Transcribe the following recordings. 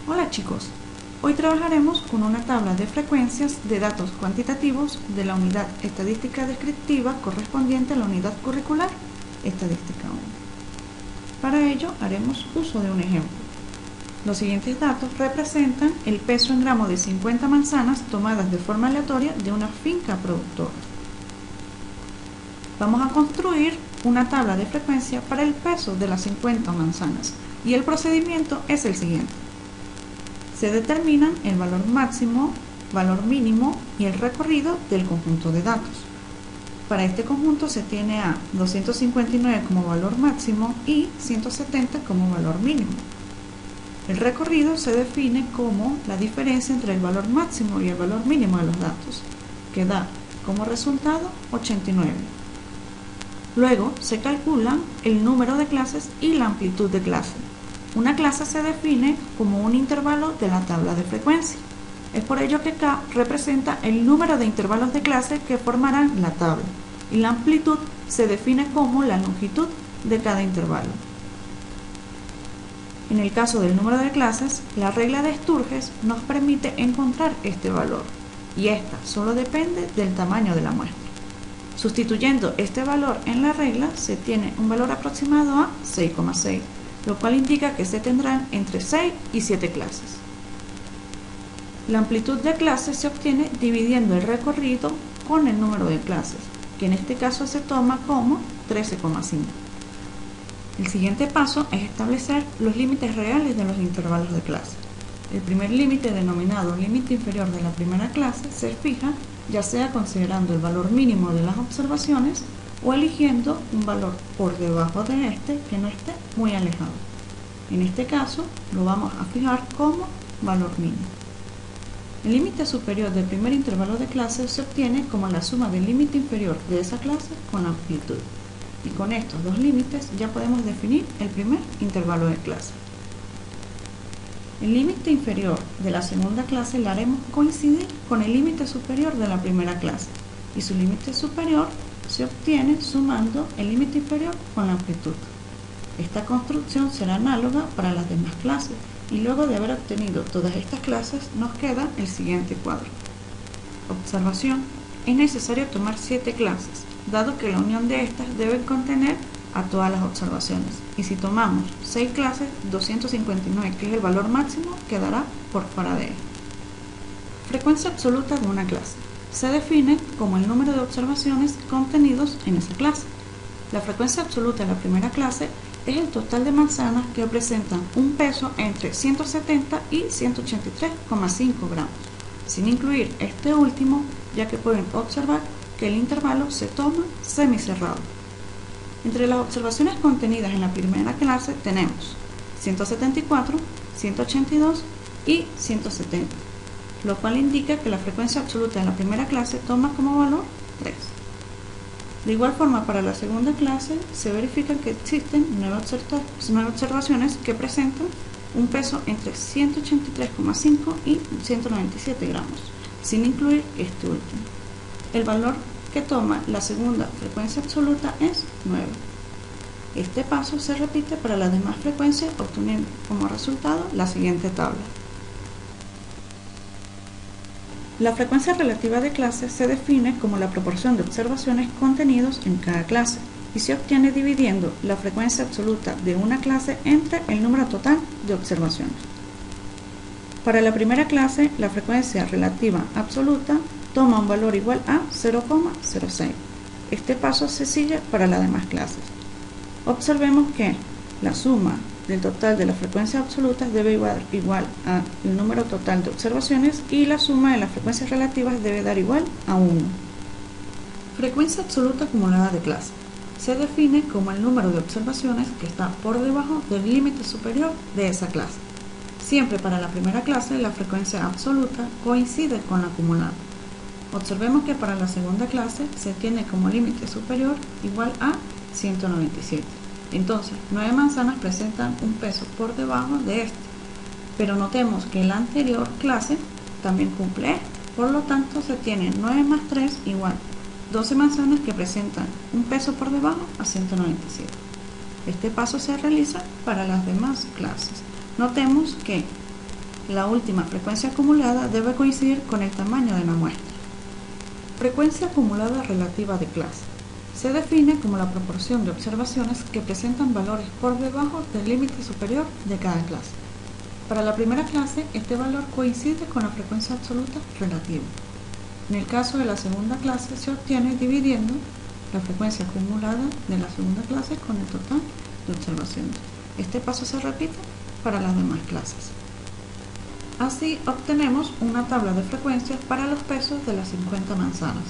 Hola chicos, hoy trabajaremos con una tabla de frecuencias de datos cuantitativos de la unidad estadística descriptiva correspondiente a la unidad curricular Estadística 1. Para ello haremos uso de un ejemplo. Los siguientes datos representan el peso en gramos de 50 manzanas tomadas de forma aleatoria de una finca productora. Vamos a construir una tabla de frecuencia para el peso de las 50 manzanas y el procedimiento es el siguiente. Se determinan el valor máximo, valor mínimo y el recorrido del conjunto de datos. Para este conjunto se tiene a 259 como valor máximo y 170 como valor mínimo. El recorrido se define como la diferencia entre el valor máximo y el valor mínimo de los datos, que da como resultado 89. Luego se calcula el número de clases y la amplitud de clase. Una clase se define como un intervalo de la tabla de frecuencia. Es por ello que K representa el número de intervalos de clase que formarán la tabla y la amplitud se define como la longitud de cada intervalo. En el caso del número de clases, la regla de Sturges nos permite encontrar este valor y esta solo depende del tamaño de la muestra. Sustituyendo este valor en la regla se tiene un valor aproximado a 6,6. lo cual indica que se tendrán entre 6 y 7 clases. La amplitud de clases se obtiene dividiendo el recorrido con el número de clases, que en este caso se toma como 13,5. El siguiente paso es establecer los límites reales de los intervalos de clase. El primer límite, denominado límite inferior de la primera clase, se fija ya sea considerando el valor mínimo de las observaciones o eligiendo un valor por debajo de este que no esté muy alejado. En este caso lo vamos a fijar como valor mínimo. El límite superior del primer intervalo de clase se obtiene como la suma del límite inferior de esa clase con la amplitud. Y con estos dos límites ya podemos definir el primer intervalo de clase. El límite inferior de la segunda clase la haremos coincidir con el límite superior de la primera clase y su límite superior se obtiene sumando el límite inferior con la amplitud. Esta construcción será análoga para las demás clases y luego de haber obtenido todas estas clases nos queda el siguiente cuadro. Observación. Es necesario tomar 7 clases, dado que la unión de estas debe contener a todas las observaciones. Y si tomamos 6 clases, 259, que es el valor máximo, quedará por fuera de él. Frecuencia absoluta de una clase. Se define como el número de observaciones contenidos en esa clase. La frecuencia absoluta de la primera clase es el total de manzanas que presentan un peso entre 170 y 183,5 gramos, sin incluir este último, ya que pueden observar que el intervalo se toma semicerrado. Entre las observaciones contenidas en la primera clase tenemos 174, 182 y 170. Lo cual indica que la frecuencia absoluta de la primera clase toma como valor 3. De igual forma, para la segunda clase se verifica que existen 9 observaciones que presentan un peso entre 183,5 y 197 gramos, sin incluir este último. El valor que toma la segunda frecuencia absoluta es 9. Este paso se repite para las demás frecuencias, obteniendo como resultado la siguiente tabla. La frecuencia relativa de clase se define como la proporción de observaciones contenidos en cada clase y se obtiene dividiendo la frecuencia absoluta de una clase entre el número total de observaciones. Para la primera clase, la frecuencia relativa absoluta toma un valor igual a 0,06. Este paso se sigue para las demás clases. Observemos que la suma del total de las frecuencias absolutas debe igual al número total de observaciones y la suma de las frecuencias relativas debe dar igual a 1. Frecuencia absoluta acumulada de clase. Se define como el número de observaciones que está por debajo del límite superior de esa clase. Siempre para la primera clase la frecuencia absoluta coincide con la acumulada. Observemos que para la segunda clase se tiene como límite superior igual a 197. Entonces, 9 manzanas presentan un peso por debajo de este, pero notemos que la anterior clase también cumple esto, por lo tanto se tiene 9 más 3 igual 12 manzanas que presentan un peso por debajo a 197. Este paso se realiza para las demás clases. Notemos que La última frecuencia acumulada debe coincidir con el tamaño de la muestra. Frecuencia acumulada relativa de clase. Se define como la proporción de observaciones que presentan valores por debajo del límite superior de cada clase. Para la primera clase, este valor coincide con la frecuencia absoluta relativa. En el caso de la segunda clase, se obtiene dividiendo la frecuencia acumulada de la segunda clase con el total de observaciones. Este paso se repite para las demás clases. Así obtenemos una tabla de frecuencias para los pesos de las 50 manzanas,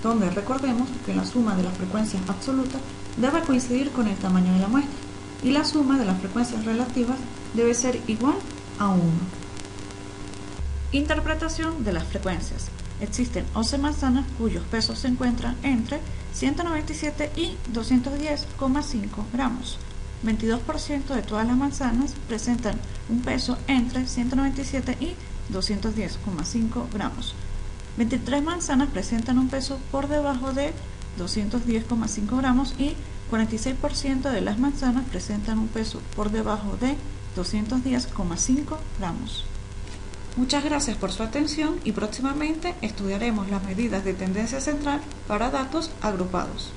donde recordemos que la suma de las frecuencias absolutas debe coincidir con el tamaño de la muestra y la suma de las frecuencias relativas debe ser igual a 1. Interpretación de las frecuencias. Existen 11 manzanas cuyos pesos se encuentran entre 197 y 210,5 gramos. 22% de todas las manzanas presentan un peso entre 197 y 210,5 gramos. 23 manzanas presentan un peso por debajo de 210,5 gramos y 46% de las manzanas presentan un peso por debajo de 210,5 gramos. Muchas gracias por su atención y próximamente estudiaremos las medidas de tendencia central para datos agrupados.